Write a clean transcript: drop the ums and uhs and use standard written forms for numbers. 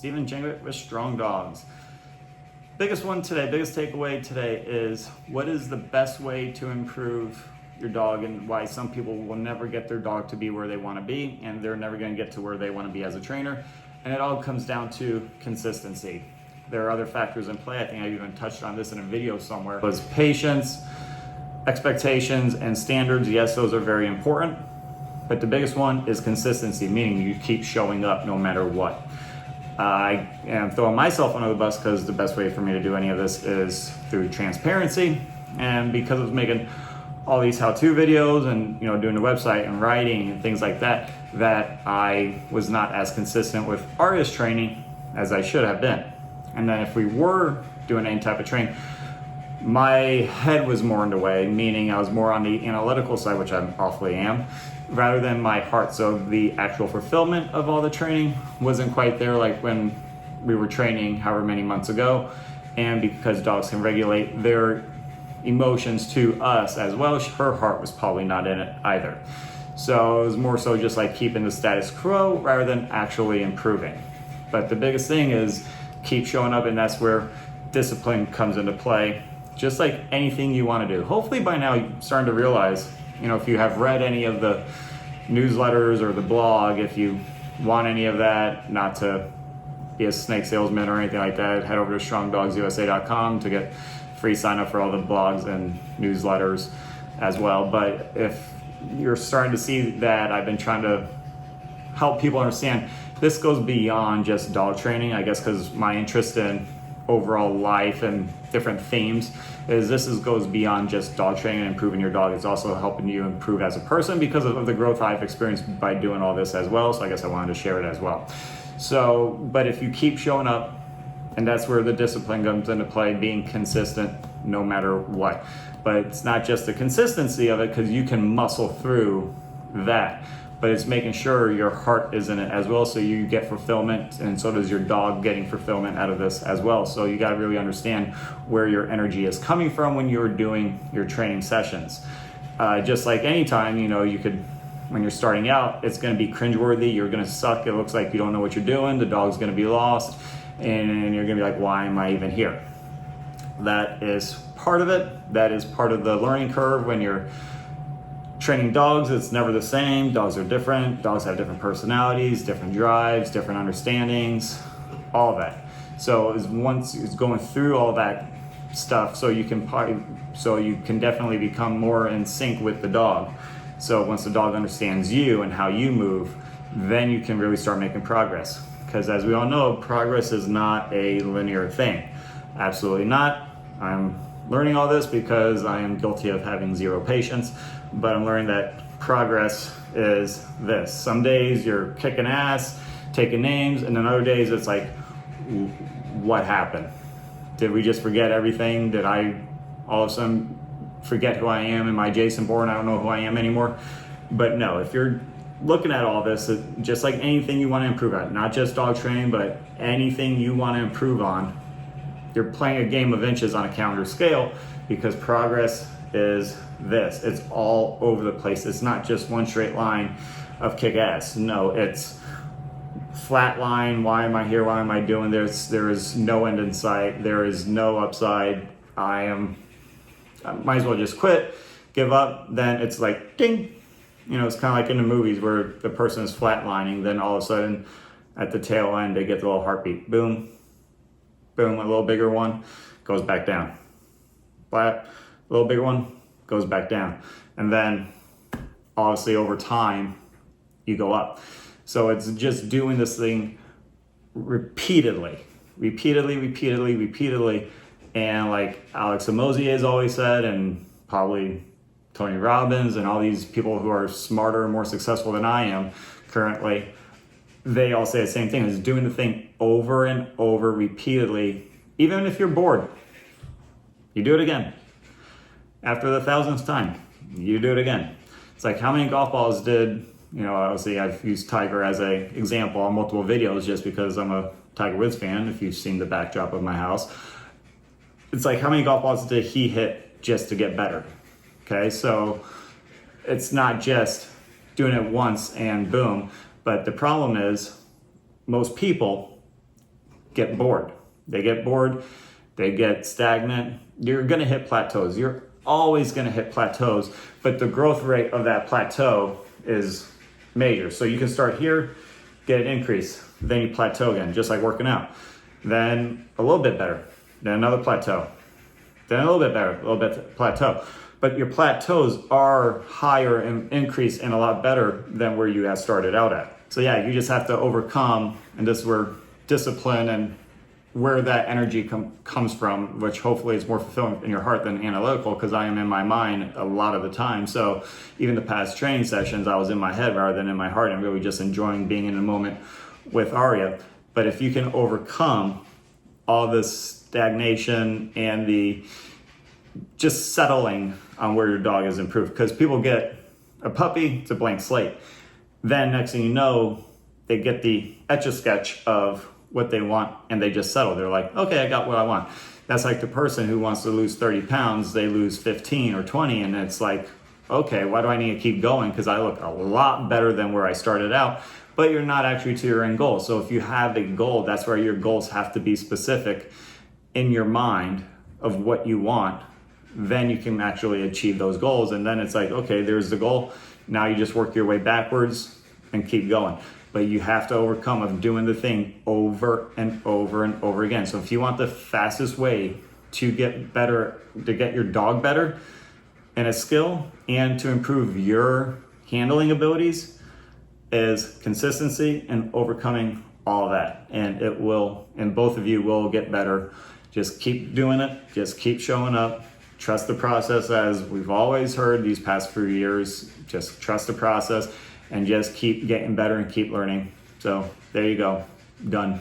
Stephen Jingwick with Strong Dogs. Biggest takeaway today is what is the best way to improve your dog and why some people will never get their dog to be where they want to be and they're never going to get to where they want to be as a trainer. And it all comes down to consistency. There are other factors in play. I think I even touched on this in a video somewhere. It was patience, expectations, and standards. Yes, those are very important. But the biggest one is consistency, meaning you keep showing up no matter what. I am throwing myself under the bus because the best way for me to do any of this is through transparency. And because I was making all these how-to videos and doing the website and writing and things like that, that I was not as consistent with artist training as I should have been. And then if we were doing any type of training, my head was more in the way, meaning I was more on the analytical side, which I awfully am, rather than my heart. So the actual fulfillment of all the training wasn't quite there like when we were training however many months ago. And because dogs can regulate their emotions to us as well, her heart was probably not in it either. So it was more so just like keeping the status quo rather than actually improving. But the biggest thing is keep showing up, and that's where discipline comes into play. Just like anything you want to do. Hopefully by now you're starting to realize, if you have read any of the newsletters or the blog, if you want any of that, not to be a snake salesman or anything like that, head over to strongdogsusa.com to get free sign up for all the blogs and newsletters as well. But if you're starting to see that I've been trying to help people understand, this goes beyond just dog training, I guess, because my interest in overall life and different themes goes beyond just dog training and improving your dog. It's also helping you improve as a person because of the growth I've experienced by doing all this as well. So I guess I wanted to share it as well. So, but if you keep showing up, and that's where the discipline comes into play, being consistent no matter what. But it's not just the consistency of it, because you can muscle through that. But it's making sure your heart is in it as well, so you get fulfillment, and so does your dog getting fulfillment out of this as well. So you got to really understand where your energy is coming from when you're doing your training sessions. Just like anytime, you could, when you're starting out, it's going to be cringeworthy. You're going to suck. It looks like you don't know what you're doing. The dog's going to be lost, and you're going to be like, why am I even here? That is part of it. That is part of the learning curve when you're training dogs. It's never the same. Dogs are different. Dogs have different personalities, different drives, different understandings, all of that. So once it's going through all that stuff, so you can definitely become more in sync with the dog. So once the dog understands you and how you move, then you can really start making progress. Because as we all know, progress is not a linear thing. Absolutely not. I'm learning all this because I am guilty of having zero patience. But I'm learning that progress is this. Some days you're kicking ass, taking names, and then other days it's like, what happened? Did we just forget everything? Did I all of a sudden forget who I am? Am I Jason Bourne? I don't know who I am anymore. But no, if you're looking at all this, just like anything you want to improve at, not just dog training, but anything you want to improve on, you're playing a game of inches on a calendar scale, because progress is this. It's all over the place. It's not just one straight line of kick ass. No, it's flat line. Why am I here? Why am I doing this? There is no end in sight. There is no upside. I might as well just quit, give up. Then it's like ding. It's kind of like in the movies where the person is flatlining, then all of a sudden at the tail end they get the little heartbeat. Boom, boom, a little bigger one goes back down. Flat, a little bigger one goes back down. And then obviously over time you go up. So it's just doing this thing repeatedly. And like Alex Hormozi has always said, and probably Tony Robbins and all these people who are smarter and more successful than I am currently, they all say the same thing, is doing the thing over and over repeatedly. Even if you're bored, you do it again. After the 1000th time, you do it again. It's like, how many golf balls did, obviously I've used Tiger as an example on multiple videos just because I'm a Tiger Woods fan, if you've seen the backdrop of my house. It's like, how many golf balls did he hit just to get better? Okay, so it's not just doing it once and boom, but the problem is most people get bored. They get bored, they get stagnant. You're gonna hit plateaus. You're always gonna hit plateaus, but the growth rate of that plateau is major. So you can start here, get an increase, then you plateau again, just like working out. Then a little bit better, then another plateau, then a little bit better, a little bit plateau. But your plateaus are higher and increase and a lot better than where you have started out at. So yeah, you just have to overcome, and this is where discipline and where that energy comes from, which hopefully is more fulfilling in your heart than analytical, because I am in my mind a lot of the time. So even the past training sessions, I was in my head rather than in my heart, and really just enjoying being in the moment with Arya. But if you can overcome all this stagnation and the just settling on where your dog has improved, because people get a puppy, it's a blank slate. Then next thing you know, they get the Etch-a-Sketch of what they want and they just settle. They're like, okay, I got what I want. That's like the person who wants to lose 30 pounds, they lose 15 or 20, and it's like, okay, why do I need to keep going? Because I look a lot better than where I started out, but you're not actually to your end goal. So if you have a goal, that's where your goals have to be specific in your mind of what you want. Then you can actually achieve those goals. And then it's like, okay, there's the goal. Now you just work your way backwards and keep going. But you have to overcome of doing the thing over and over and over again. So if you want the fastest way to get better, to get your dog better in a skill and to improve your handling abilities, is consistency and overcoming all that. And it will, and both of you will get better. Just keep doing it. Just keep showing up. Trust the process, as we've always heard these past few years. Just trust the process and just keep getting better and keep learning. So there you go. Done.